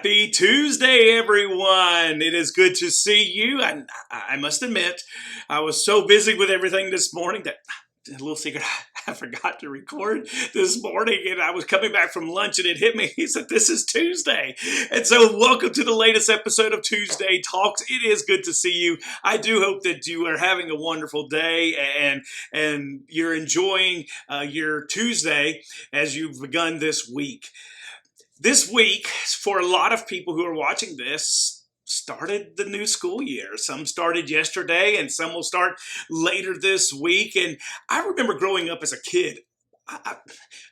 Happy Tuesday, everyone. It is good to see you. I must admit, I was so busy with everything this morning that a little secret, I forgot to record this morning, and I was coming back from lunch and it hit me. He said, this is Tuesday. And so welcome to the latest episode of Tuesday Talks. It is good to see you. I do hope that you are having a wonderful day and you're enjoying your Tuesday as you've begun this week. This week, for a lot of people who are watching this, started the new school year. Some started yesterday and some will start later this week. And I remember growing up as a kid,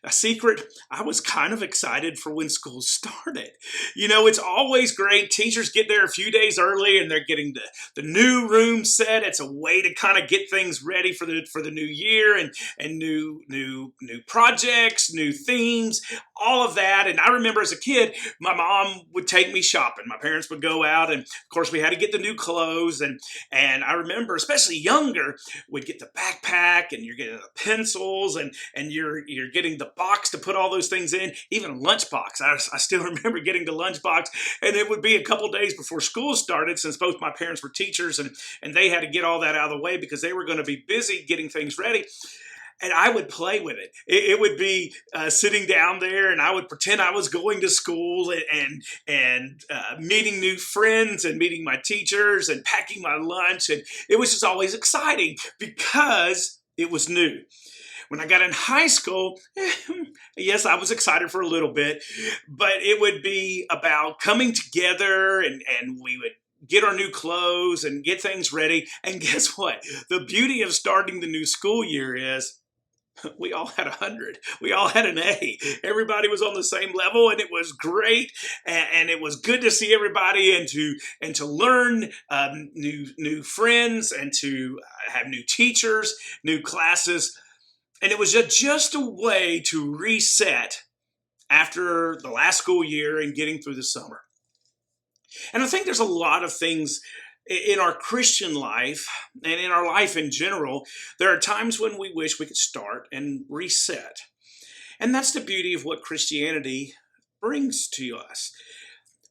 a secret, I was kind of excited for when school started. You know, it's always great. Teachers get there a few days early and they're getting the new room set. It's a way to kind of get things ready for the new year and new projects, new themes, all of that. And I remember as a kid, my mom would take me shopping. My parents would go out and of course we had to get the new clothes. And I remember, especially younger, we'd get the backpack and you're getting the pencils and you're getting the box to put all those things in, even a lunchbox. I still remember getting the lunchbox, and it would be a couple days before school started since both my parents were teachers and they had to get all that out of the way because they were going to be busy getting things ready. And I would play with it. It would be sitting down there, and I would pretend I was going to school and meeting new friends and meeting my teachers and packing my lunch. And it was just always exciting because it was new. When I got in high school, yes, I was excited for a little bit, but it would be about coming together and we would get our new clothes and get things ready. And guess what? The beauty of starting the new school year is we all had 100. We all had an A. Everybody was on the same level, and it was great. And it was good to see everybody and to learn new friends and to have new teachers, new classes. And it was just a way to reset after the last school year and getting through the summer. And I think there's a lot of things in our Christian life and in our life in general. There are times when we wish we could start and reset. And that's the beauty of what Christianity brings to us.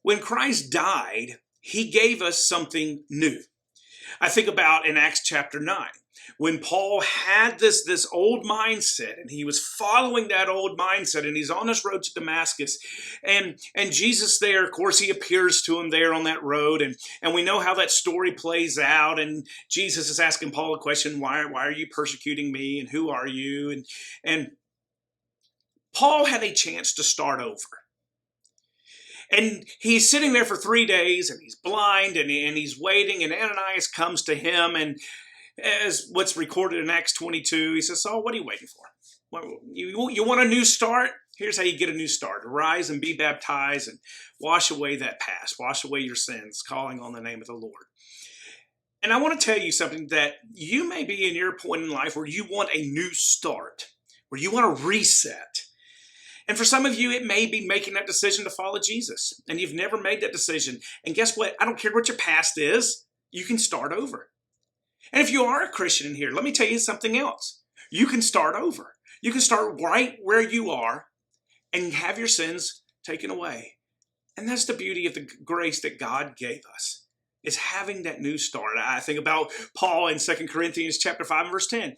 When Christ died, he gave us something new. I think about in Acts chapter 9. When Paul had this old mindset and he was following that old mindset and he's on this road to Damascus and Jesus there, of course, he appears to him there on that road and we know how that story plays out and Jesus is asking Paul a question, why are you persecuting me and who are you? And Paul had a chance to start over. And he's sitting there for 3 days and he's blind and he's waiting and Ananias comes to him and as what's recorded in Acts 22, he says, Saul, what are you waiting for? You want a new start? Here's how you get a new start. Arise and be baptized and wash away that past. Wash away your sins, calling on the name of the Lord. And I want to tell you something that you may be in your point in life where you want a new start, where you want to reset. And for some of you, it may be making that decision to follow Jesus. And you've never made that decision. And guess what? I don't care what your past is. You can start over. And if you are a Christian in here, let me tell you something else. You can start over. You can start right where you are and have your sins taken away. And that's the beauty of the grace that God gave us, is having that new start. I think about Paul in 2 Corinthians chapter 5 and verse 10.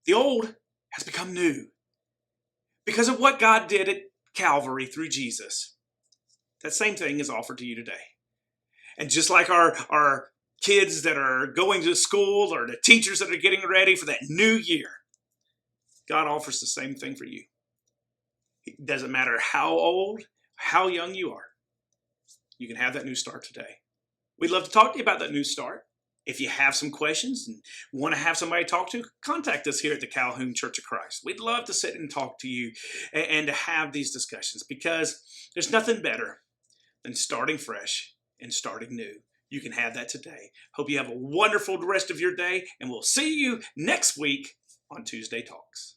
The old has become new because of what God did at Calvary through Jesus. That same thing is offered to you today. And just like our kids that are going to school or the teachers that are getting ready for that new year, God offers the same thing for you. It doesn't matter how old, how young you are. You can have that new start today. We'd love to talk to you about that new start. If you have some questions and want to have somebody to talk to, contact us here at the Calhoun Church of Christ. We'd love to sit and talk to you and to have these discussions because there's nothing better than starting fresh and starting new. You can have that today. Hope you have a wonderful rest of your day, and we'll see you next week on Tuesday Talks.